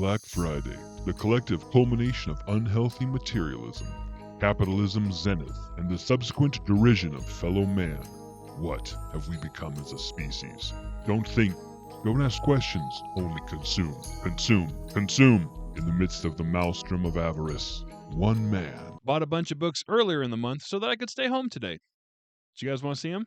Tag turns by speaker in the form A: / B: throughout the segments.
A: Black Friday, the collective culmination of unhealthy materialism, capitalism's zenith, and the subsequent derision of fellow man. What have we become as a species? Don't think, don't ask questions, only consume, consume, consume. In the midst of the maelstrom of avarice, one man.
B: Bought a bunch of books earlier in the month so that I could stay home today. Do you guys want to see them?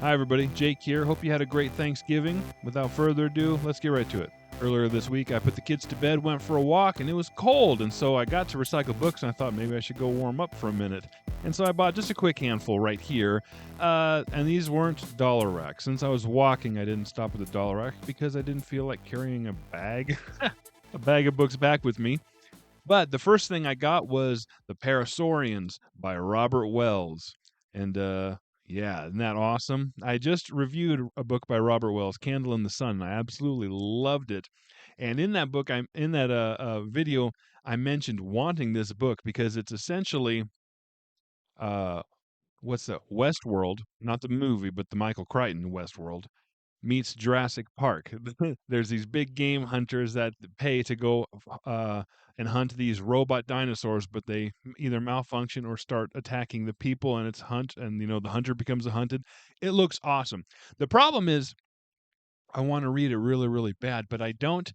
B: Hi everybody, Jake here. Hope you had a great Thanksgiving. Without further ado, let's get right to it. Earlier this week, I put the kids to bed, went for a walk, and it was cold, and so I got to recycle books, and I thought maybe I should go warm up for a minute. And so I bought just a quick handful right here, and these weren't dollar racks. Since I was walking, I didn't stop at the dollar rack because I didn't feel like carrying a bag, a bag of books back with me. But the first thing I got was The Parasaurians by Robert Wells, and yeah, isn't that awesome? I just reviewed a book by Robert Wells, Candle in the Sun. I absolutely loved it. And in that book, video, I mentioned wanting this book because it's essentially what's the Westworld, not the movie, but the Michael Crichton Westworld meets Jurassic Park. There's these big game hunters that pay to go and hunt these robot dinosaurs, but they either malfunction or start attacking the people, and it's hunt, and the hunter becomes a hunted. It looks awesome. The problem is, I want to read it really, really bad, but I don't.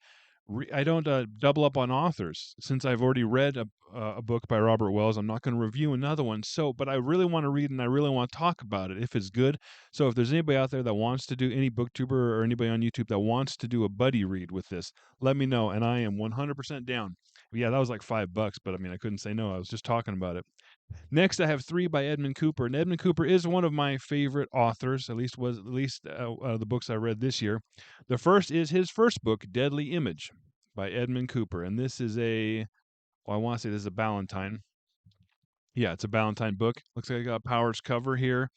B: I don't double up on authors since I've already read a book by Robert Wells. I'm not going to review another one. But I really want to read and I really want to talk about it if it's good. So if there's anybody out there that wants to do, any booktuber or anybody on YouTube that wants to do a buddy read with this, let me know, and I am 100% down. Yeah, that was like $5, but I mean I couldn't say no. I was just talking about it. Next, I have 3 by Edmund Cooper, and Edmund Cooper is one of my favorite authors. At least the books I read this year. The first is his first book, Deadly Image, by Edmund Cooper, and this is I want to say this is a Ballantine. Yeah, it's a Ballantine book. Looks like I got Powers cover here.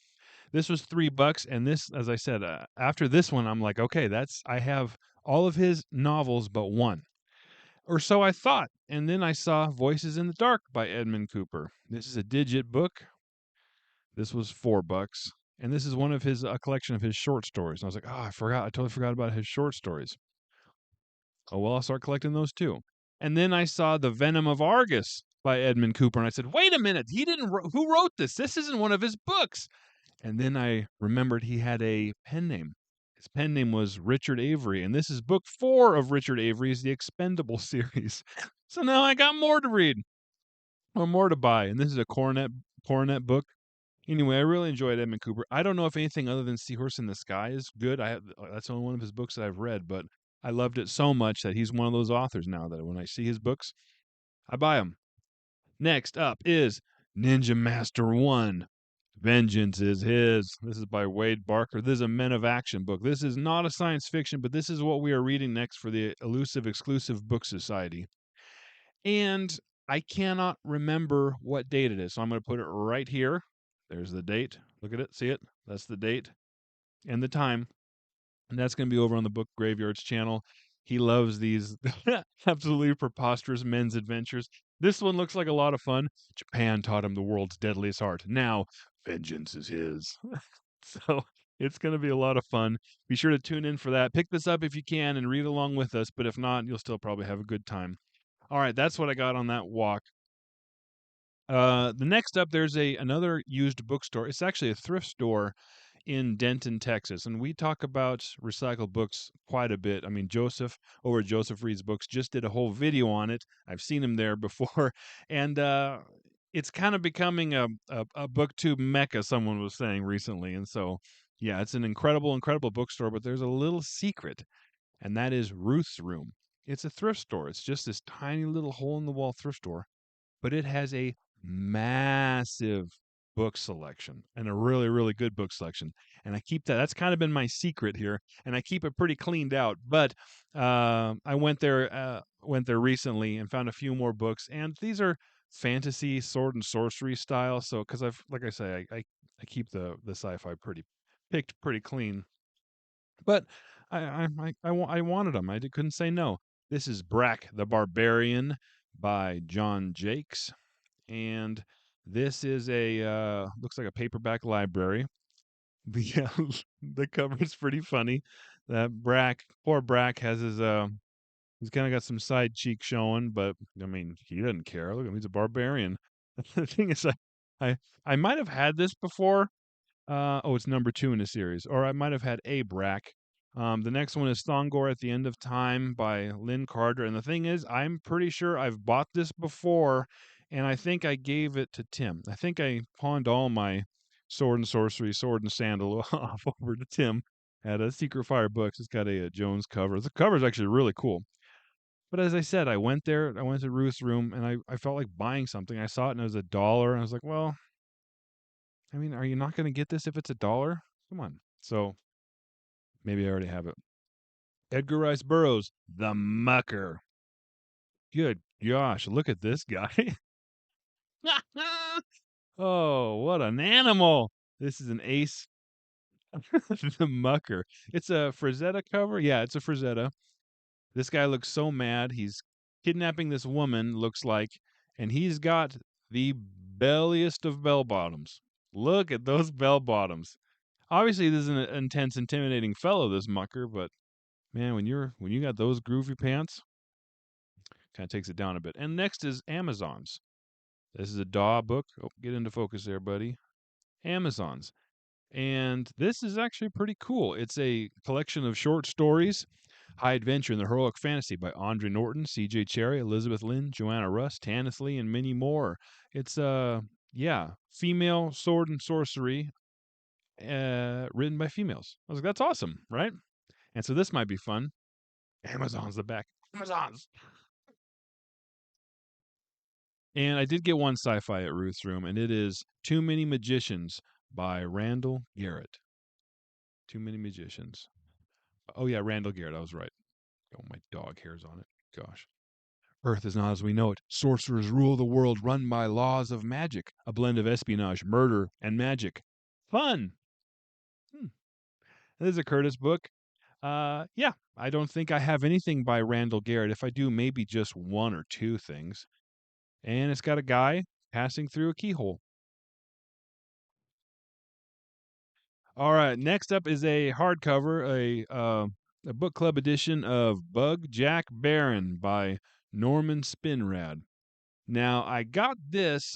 B: This was $3, and this, as I said, after this one, I'm like, okay, I have all of his novels but one. Or so I thought. And then I saw Voices in the Dark by Edmund Cooper. This is a digit book. This was $4. And this is one of a collection of his short stories. And I was like, oh, I totally forgot about his short stories. Oh, well, I'll start collecting those too. And then I saw The Venom of Argus by Edmund Cooper. And I said, wait a minute, who wrote this? This isn't one of his books. And then I remembered he had a pen name. His pen name was Richard Avery, and this is book 4 of Richard Avery's The Expendable series. So now I got more to read, or more to buy, and this is a coronet book. Anyway, I really enjoyed Edmund Cooper. I don't know if anything other than Seahorse in the Sky is good. That's only one of his books that I've read, but I loved it so much that he's one of those authors now that when I see his books, I buy them. Next up is Ninja Master 1. Vengeance is his. This is by Wade Barker. This is a Men of Action book. This is not a science fiction, but this is what we are reading next for the Elusive Exclusive Book Society. And I cannot remember what date it is, so I'm going to put it right here. There's the date. Look at it. See it? That's the date and the time. And that's going to be over on the Book Graveyards channel. He loves these absolutely preposterous men's adventures. This one looks like a lot of fun. Japan taught him the world's deadliest art. Now, vengeance is his. So it's going to be a lot of fun. Be sure to tune in for that. Pick this up if you can and read along with us. But if not, you'll still probably have a good time. All right, that's what I got on that walk. The next up, there's another used bookstore. It's actually a thrift store in Denton, Texas. And we talk about recycled books quite a bit. I mean, Joseph over at Joseph Reads Books just did a whole video on it. I've seen him there before. And it's kind of becoming a booktube mecca, someone was saying recently. And so, yeah, it's an incredible, incredible bookstore. But there's a little secret, and that is Ruth's Room. It's a thrift store. It's just this tiny little hole-in-the-wall thrift store. But it has a massive book selection and a really, really good book selection. And I keep that. That's kind of been my secret here, and I keep it pretty cleaned out. But I went there recently and found a few more books, and these are fantasy, sword and sorcery style. So, because like I say, I keep the sci-fi picked pretty clean. But I wanted them. I couldn't say no. This is Brak the Barbarian by John Jakes, and this is looks like a paperback library. The cover is pretty funny. That Brak, poor Brak has his he's kind of got some side cheek showing, but I mean, he doesn't care. Look at him, he's a barbarian. The thing is, I I might have had this before. Oh, it's number 2 in the series, or I might have had a Brak. The next one is Thongor at the End of Time by Lin Carter. And the thing is, I'm pretty sure I've bought this before, and I think I gave it to Tim. I think I pawned all my sword and sorcery, sword and sandal off over to Tim at a Secret Fire Books. It's got a Jones cover. The cover is actually really cool. But as I said, I went there, I went to Ruth's room, and I felt like buying something. I saw it and it was $1, and I was like, well, I mean, are you not going to get this if it's $1? Come on. So maybe I already have it. Edgar Rice Burroughs, The Mucker. Good gosh, look at this guy. Oh, what an animal. This is an ace. The Mucker. It's a Frazetta cover. Yeah, it's a Frazetta. This guy looks so mad. He's kidnapping this woman, looks like, and he's got the belliest of bell bottoms. Look at those bell bottoms. Obviously, this is an intense, intimidating fellow, this Mucker, but man, when you got those groovy pants, kind of takes it down a bit. And next is Amazons. This is a Daw book. Oh, get into focus there, buddy. Amazons. And this is actually pretty cool. It's a collection of short stories, high adventure in the heroic fantasy by Andre Norton, C.J. Cherry, Elizabeth Lynn, Joanna Russ, Tanith Lee, and many more. It's female sword and sorcery, written by females. I was like, that's awesome, right? And so this might be fun. Amazon's the back. Amazons. And I did get one sci-fi at Ruth's room, and it is Too Many Magicians by Randall Garrett. Too Many Magicians. Oh yeah, Randall Garrett. I was right. Oh, my dog hairs on it. Gosh. Earth is not as we know it. Sorcerers rule the world run by laws of magic, a blend of espionage, murder, and magic. Fun. This is a Curtis book. Yeah, I don't think I have anything by Randall Garrett. If I do, maybe just one or two things. And it's got a guy passing through a keyhole. All right, next up is a hardcover, a book club edition of Bug Jack Baron by Norman Spinrad. Now, I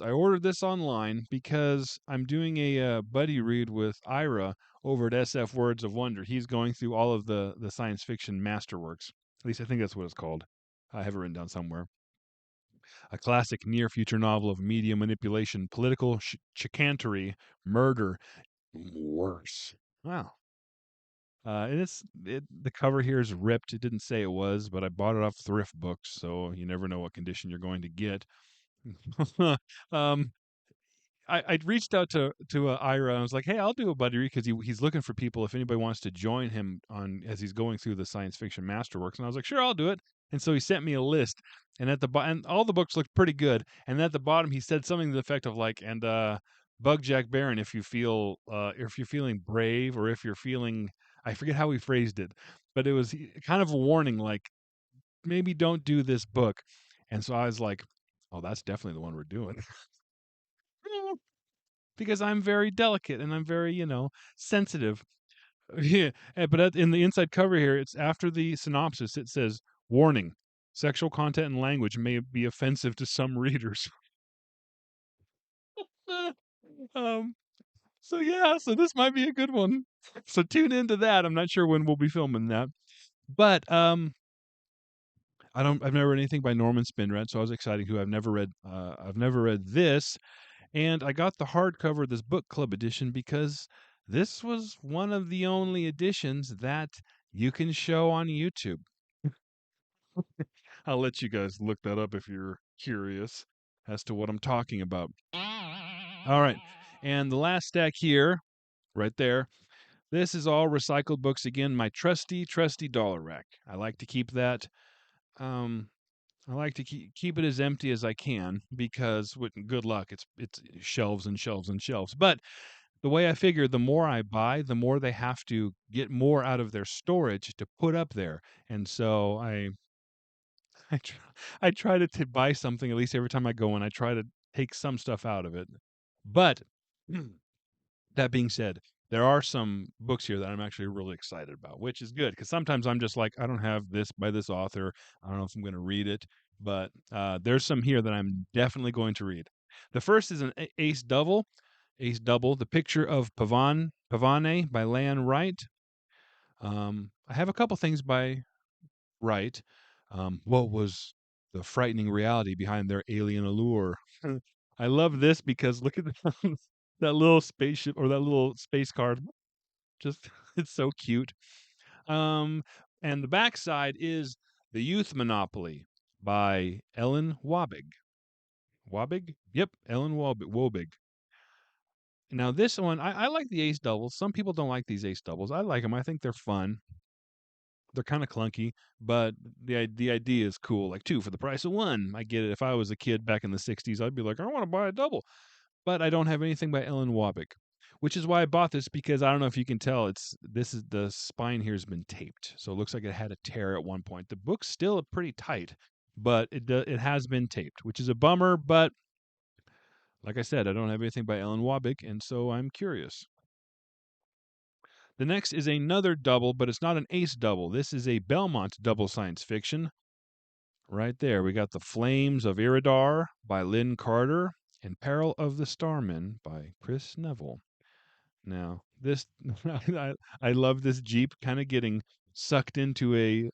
B: ordered this online because I'm doing a buddy read with Ira over at SF Words of Wonder. He's going through all of the science fiction masterworks. At least I think that's what it's called. I have it written down somewhere. A classic near future novel of media manipulation, political chicanery, murder, worse. Wow. And the cover here is ripped. It didn't say it was, but I bought it off thrift books, so you never know what condition you're going to get. um, I reached out to Ira and I was like, hey, I'll do a buddy read because he's looking for people if anybody wants to join him on as he's going through the science fiction masterworks. And I was like, sure, I'll do it. And so he sent me a list, and at the and all the books looked pretty good. And at the bottom, he said something to the effect of like, and Bug Jack Baron, if you're feeling brave or if you're feeling, I forget how he phrased it, but it was kind of a warning, like maybe don't do this book. And so I was like, oh, that's definitely the one we're doing. Because I'm very delicate and I'm very, sensitive. Yeah, but in the inside cover here, it's after the synopsis. It says, "Warning: sexual content and language may be offensive to some readers." um. So yeah, so this might be a good one. So tune into that. I'm not sure when we'll be filming that, but I've never read anything by Norman Spinrad, so I was excited to. I've never read this, and I got the hardcover of this book club edition because this was one of the only editions that you can show on YouTube. I'll let you guys look that up if you're curious as to what I'm talking about. All right. And the last stack here, right there, this is all recycled books again, my trusty, trusty dollar rack. I like to keep that. I like to keep it as empty as I can because with good luck, it's shelves and shelves and shelves. But the way I figure, the more I buy, the more they have to get more out of their storage to put up there. And so I try, I try to buy something at least every time I go in. I try to take some stuff out of it. But that being said, there are some books here that I'm actually really excited about, which is good because sometimes I'm just like, I don't have this by this author. I don't know if I'm going to read it, but there's some here that I'm definitely going to read. The first is an Ace Double, The Picture of Pavanne by Wright. I have a couple things by Wright. What was the frightening reality behind their alien allure? I love this because look at that little spaceship or that little space card. Just it's so cute. Um, and the backside is The Youth Monopoly by Ellen Wobig. Wobig? Yep, Ellen Wobig. Now this one, I like the ace doubles. Some people don't like these ace doubles. I like them. I think they're fun. They're kind of clunky, but the idea is cool. Like two for the price of one. I get it. If I was a kid back in the '60s, I'd be like, I want to buy a double. But I don't have anything by Ellen Wobig, which is why I bought this because I don't know if you can tell. This is the spine here has been taped, so it looks like it had a tear at one point. The book's still pretty tight, but it has been taped, which is a bummer. But like I said, I don't have anything by Ellen Wobig, and so I'm curious. The next is another double, but it's not an ace double. This is a Belmont double science fiction. Right there, we got The Flames of Iridar by Lin Carter and Peril of the Starmen by Kris Neville. Now, this I love this Jeep kind of getting sucked into a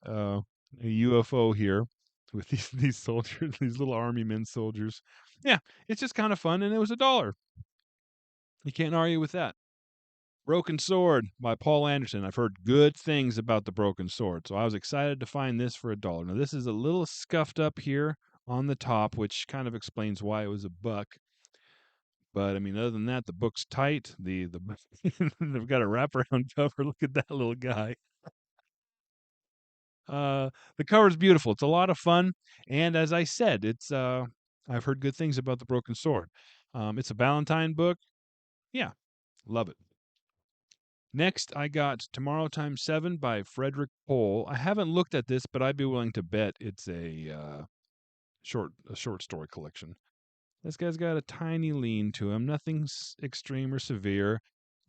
B: UFO here with these soldiers, these little army men soldiers. Yeah, it's just kind of fun, and it was $1. You can't argue with that. Broken Sword by Paul Anderson. I've heard good things about the Broken Sword, so I was excited to find this for $1. Now, this is a little scuffed up here on the top, which kind of explains why it was $1. But I mean, other than that, the book's tight. They've got a wraparound cover. Look at that little guy. The cover's beautiful. It's a lot of fun, and as I said, it's I've heard good things about the Broken Sword. It's a Valentine book. Yeah, love it. Next, I got Tomorrow Times 7 by Frederik Pohl. I haven't looked at this, but I'd be willing to bet it's a short story collection. This guy's got a tiny lean to him, nothing extreme or severe.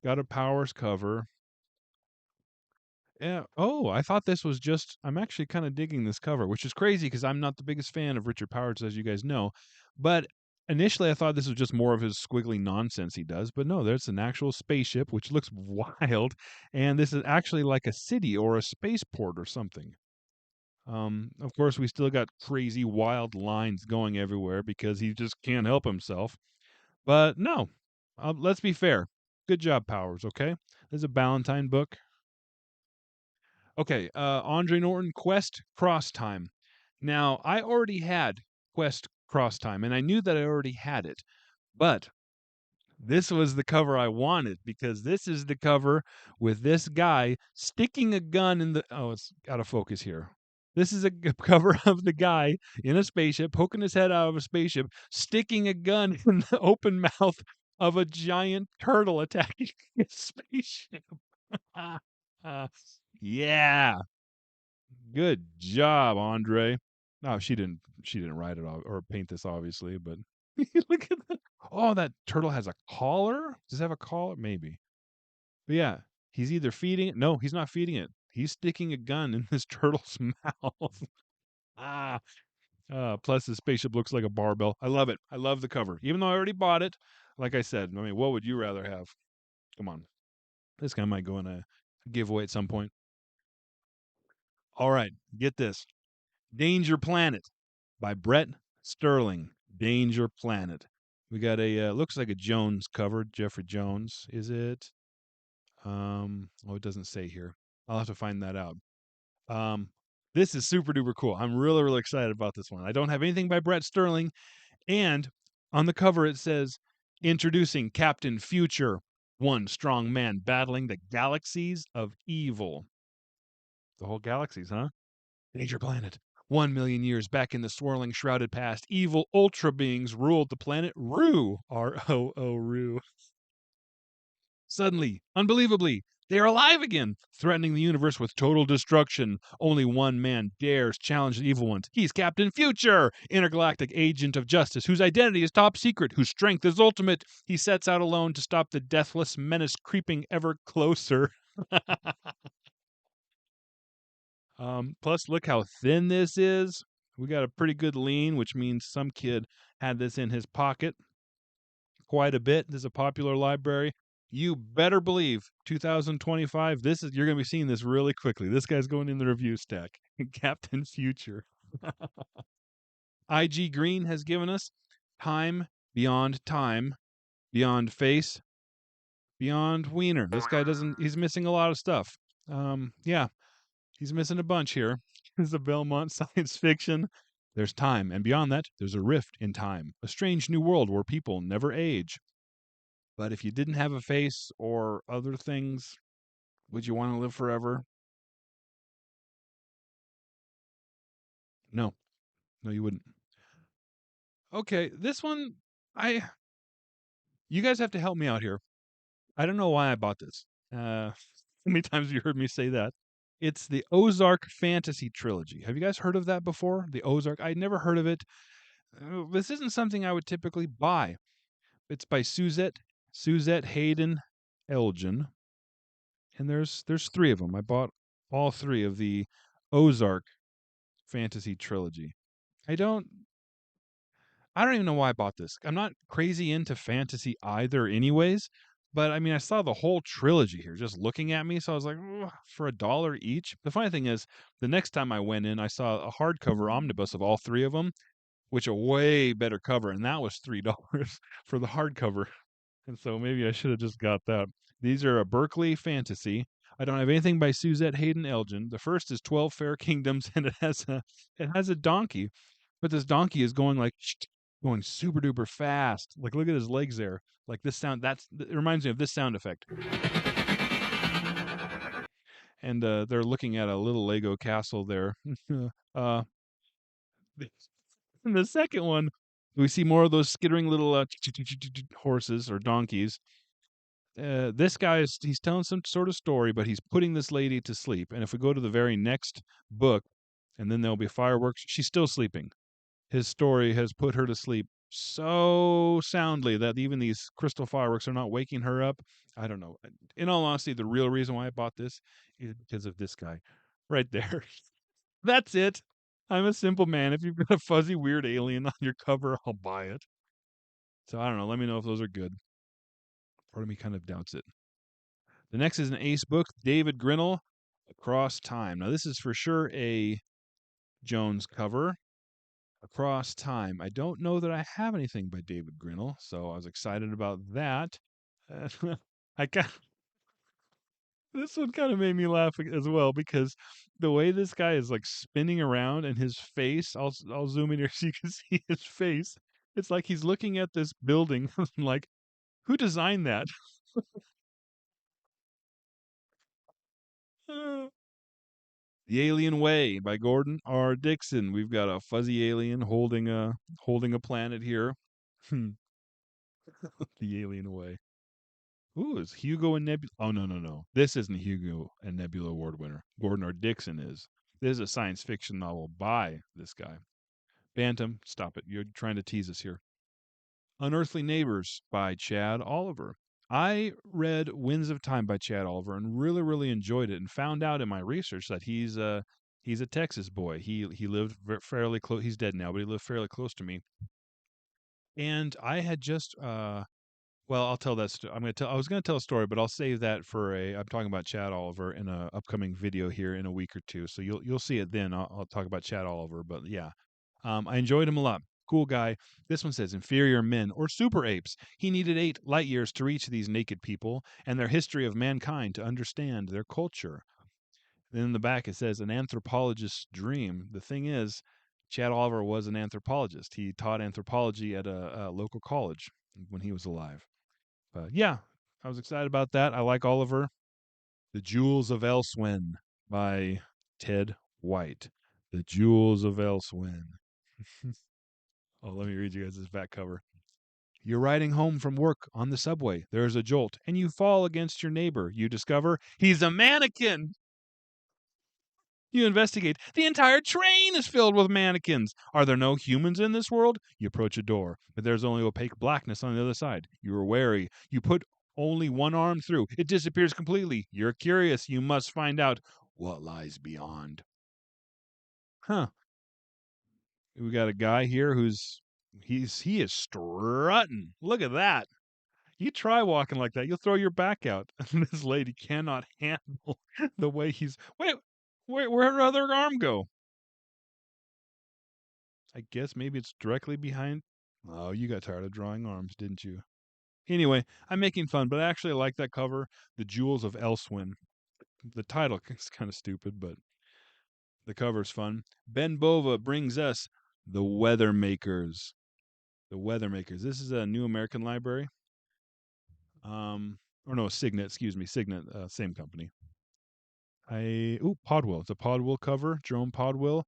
B: Got a Powers cover. Yeah. Oh, I thought this was just. I'm actually kind of digging this cover, which is crazy because I'm not the biggest fan of Richard Powers, as you guys know. But initially, I thought this was just more of his squiggly nonsense he does. But no, there's an actual spaceship, which looks wild, and this is actually like a city or a spaceport or something. Of course, we still got crazy, wild lines going everywhere because he just can't help himself. But no, let's be fair. Good job, Powers. Okay, this is a Ballantine book. Okay, Andre Norton, Quest Crosstime. Now, I already had Quest Crosstime, and I knew that I already had it, but this was the cover I wanted because this is the cover with this guy sticking a gun in the. Oh, it's out of focus here. This is a cover of the guy in a spaceship, poking his head out of a spaceship, sticking a gun in the open mouth of a giant turtle attacking a spaceship. Yeah, good job, Andre. No, she didn't write it or paint this obviously, but look at that. Oh, that turtle has a collar? Does it have a collar? Maybe. But yeah, he's either feeding it. No, he's not feeding it. He's sticking a gun in this turtle's mouth. ah. Plus, the spaceship looks like a barbell. I love it. I love the cover. Even though I already bought it, like I said, I mean, what would you rather have? Come on. This guy might go in a giveaway at some point. All right, get this. Danger Planet by Brett Sterling. Danger Planet. We got a looks like a Jones cover. Jeffrey Jones, is it? Oh, it doesn't say here. I'll have to find that out. Um, this is super duper cool. I'm really really excited about this one. I don't have anything by Brett Sterling, and on the cover it says, "Introducing Captain Future, one strong man battling the galaxies of evil." The whole galaxies, huh? Danger Planet. 1 million years back in the swirling, shrouded past, evil ultra beings ruled the planet Roo. Roo. Suddenly, unbelievably, They are alive again, threatening the universe with total destruction. Only one man dares challenge the evil ones. He's Captain Future, intergalactic agent of justice, whose identity is top secret, whose strength is ultimate. He sets out alone to stop the deathless menace creeping ever closer. Plus, look how thin this is. We got a pretty good lean, which means some kid had this in his pocket quite a bit. This is a popular library. You better believe 2025, you're going to be seeing this really quickly. This guy's going in the review stack. Captain Future. IG Green has given us Time, Beyond Face, Beyond Wiener. This guy he's missing a lot of stuff. Yeah, he's missing a bunch here. This is a Belmont science fiction. There's time, and beyond that, there's a rift in time, a strange new world where people never age. But if you didn't have a face or other things, would you want to live forever? No. No, you wouldn't. Okay, this one, I you guys have to help me out here. I don't know why I bought this. How many times have you heard me say that? It's the Ozark Fantasy Trilogy. Have you guys heard of that before? The Ozark? I'd never heard of it. This isn't something I would typically buy. It's by Suzette Hayden Elgin, and there's three of them. I bought all three of the Ozark Fantasy Trilogy. I don't even know why I bought this. I'm not crazy into fantasy either anyways, but I mean I saw the whole trilogy here just looking at me, so I was like, for $1 each. The funny thing is, the next time I went in, I saw a hardcover omnibus of all three of them, which a way better cover, and that was $3 for the hardcover. And so maybe I should have just got that. These are a Berkeley fantasy. I don't have anything by Suzette Hayden Elgin. The first is 12 Fair Kingdoms, and it has a donkey, but this donkey is going super duper fast. Like, look at his legs there. Like this sound. It reminds me of this sound effect. And they're looking at a little Lego castle there. In the second one, we see more of those skittering little horses or donkeys. This guy he's telling some sort of story, but he's putting this lady to sleep. And if we go to the very next book, and then there'll be fireworks, she's still sleeping. His story has put her to sleep so soundly that even these crystal fireworks are not waking her up. I don't know. In all honesty, the real reason why I bought this is because of this guy right there. That's it. I'm a simple man. If you've got a fuzzy, weird alien on your cover, I'll buy it. So I don't know. Let me know if those are good. Part of me kind of doubts it. The next is an ace book, David Grinnell, Across Time. Now, this is for sure a Jones cover. Across Time. I don't know that I have anything by David Grinnell, so I was excited about that. I got this one kind of made me laugh as well because the way this guy is like spinning around and his face, I'll zoom in here so you can see his face. It's like he's looking at this building like, who designed that? The Alien Way by Gordon R. Dickson. We've got a fuzzy alien holding a planet here. The Alien Way. Ooh, is Hugo and Nebula? Oh no. This isn't Hugo and Nebula Award winner. Gordon R. Dickson is. This is a science fiction novel by this guy. Bantam, stop it. You're trying to tease us here. Unearthly Neighbors by Chad Oliver. I read Winds of Time by Chad Oliver and really, really enjoyed it, and found out in my research that he's a Texas boy. He lived fairly close. He's dead now, but he lived fairly close to me. And I had just well, I'll tell that. I was going to tell a story, but I'll save that for I'm talking about Chad Oliver in a upcoming video here in a week or two, so you'll see it then. I'll talk about Chad Oliver, but yeah, I enjoyed him a lot. Cool guy. This one says inferior men or super apes. He needed 8 light years to reach these naked people and their history of mankind to understand their culture. Then in the back it says an anthropologist's dream. The thing is, Chad Oliver was an anthropologist. He taught anthropology at a local college when he was alive. Yeah, I was excited about that. I like Oliver. The Jewels of Elswhen by Ted White. The Jewels of Elswhen. Oh, let me read you guys this back cover. You're riding home from work on the subway. There's a jolt, and you fall against your neighbor. You discover he's a mannequin. You investigate. The entire train is filled with mannequins. Are there no humans in this world? You approach a door, but there's only opaque blackness on the other side. You are wary. You put only one arm through. It disappears completely. You're curious. You must find out what lies beyond. Huh. We got a guy here he is strutting. Look at that. You try walking like that, you'll throw your back out. And this lady cannot handle the way he's. Wait, where'd her other arm go? I guess maybe it's directly behind. Oh, you got tired of drawing arms, didn't you? Anyway, I'm making fun, but I actually like that cover, The Jewels of Elswhen. The title is kind of stupid, but the cover's fun. Ben Bova brings us The Weather Makers. The Weather Makers. This is a New American Library. Or no, Signet. Excuse me, Signet. Same company. Podwell. It's a Podwell cover, Jerome Podwell,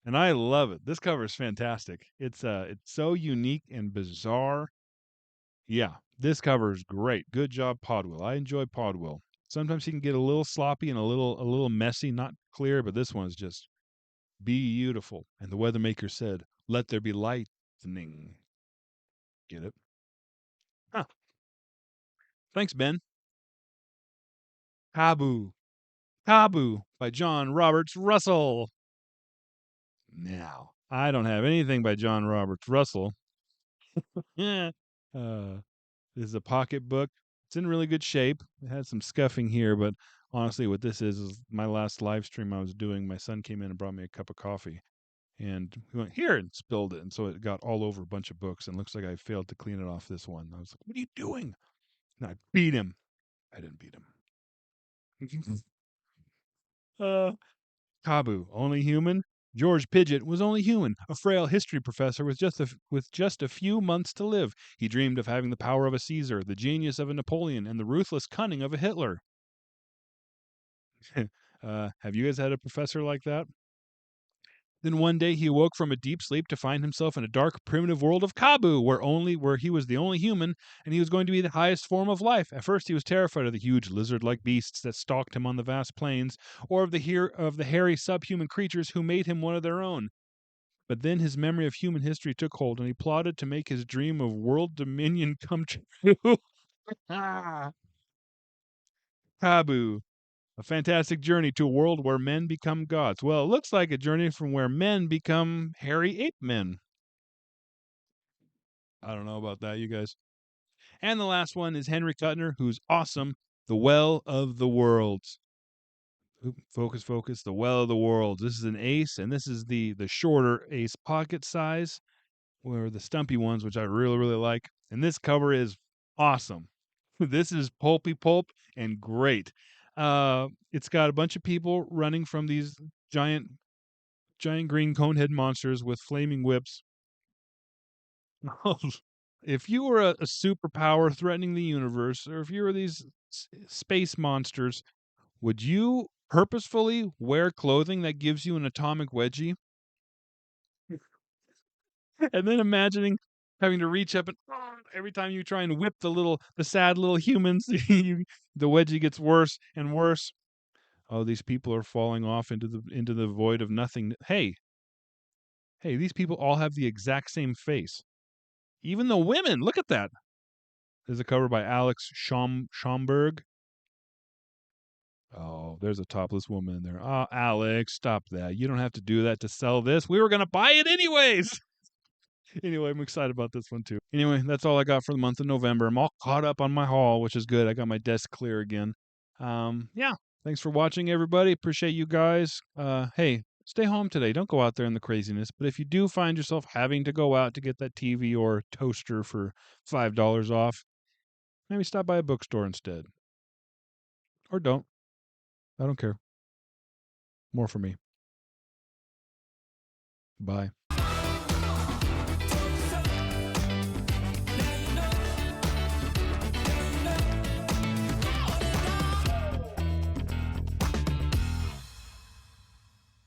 B: and I love it. This cover is fantastic. It's so unique and bizarre. Yeah, this cover is great. Good job, Podwell. I enjoy Podwell. Sometimes he can get a little sloppy and a little messy, not clear, but this one is just beautiful. And the Weathermaker said, "Let there be lightning." Get it? Huh. Thanks, Ben. Cabu. Cabu by John Roberts Russell. Now, I don't have anything by John Roberts Russell. Yeah. This is a pocketbook. It's in really good shape. It has some scuffing here, but honestly, what this is my last live stream I was doing. My son came in and brought me a cup of coffee, and he went here and spilled it, and so it got all over a bunch of books. And looks like I failed to clean it off this one. I was like, "What are you doing?" And I beat him. I didn't beat him. uh, Cabu, only human. George Pidgeot was only human, a frail history professor with just a few months to live. He dreamed of having the power of a Caesar, the genius of a Napoleon, and the ruthless cunning of a Hitler. Have you guys had a professor like that? Then one day he awoke from a deep sleep to find himself in a dark, primitive world of Cabu, where he was the only human, and he was going to be the highest form of life. At first, he was terrified of the huge lizard-like beasts that stalked him on the vast plains, or of the hairy subhuman creatures who made him one of their own. But then his memory of human history took hold, and he plotted to make his dream of world dominion come true. Cabu. A fantastic journey to a world where men become gods. Well, it looks like a journey from where men become hairy ape men. I don't know about that, you guys. And the last one is Henry Kuttner, who's awesome. The Well of the Worlds. Focus, focus. The Well of the Worlds. This is an ace, and this is the shorter ace pocket size, or the stumpy ones, which I really, really like. And this cover is awesome. This is pulpy pulp and great. It's got a bunch of people running from these giant green conehead monsters with flaming whips. If you were a superpower threatening the universe, or if you were these space monsters, would you purposefully wear clothing that gives you an atomic wedgie? And then imagining having to reach up and every time you try and whip the sad little humans, the wedgie gets worse and worse. Oh, these people are falling off into the void of nothing. Hey, these people all have the exact same face. Even the women, look at that. There's a cover by Alex Schomburg. Oh, there's a topless woman in there. Oh, Alex, stop that. You don't have to do that to sell this. We were going to buy it anyways. Anyway, I'm excited about this one too. Anyway, that's all I got for the month of November. I'm all caught up on my haul, which is good. I got my desk clear again. Yeah. Thanks for watching, everybody. Appreciate you guys. Hey, stay home today. Don't go out there in the craziness. But if you do find yourself having to go out to get that TV or toaster for $5 off, maybe stop by a bookstore instead. Or don't. I don't care. More for me. Bye.